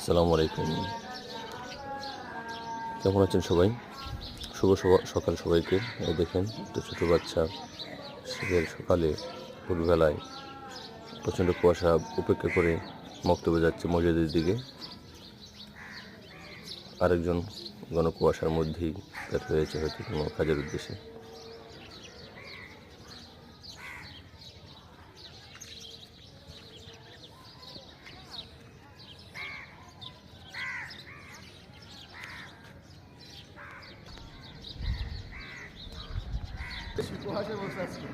আসসালামু আলাইকুম। কেমন আছেন সবাই? শুভ সকাল সবাইকে। এই দেখেন একটা ছোটো বাচ্চা শীতের সকালে ভোরবেলায় প্রচণ্ড কুয়াশা উপেক্ষা করে মক্তবে যাচ্ছে মসজিদের দিকে। আরেকজন ঘন কুয়াশার মধ্যেই বের হয়েছে হয়তো কোনো কাজের উদ্দেশ্যে। কুয়াশা বসে আজকে।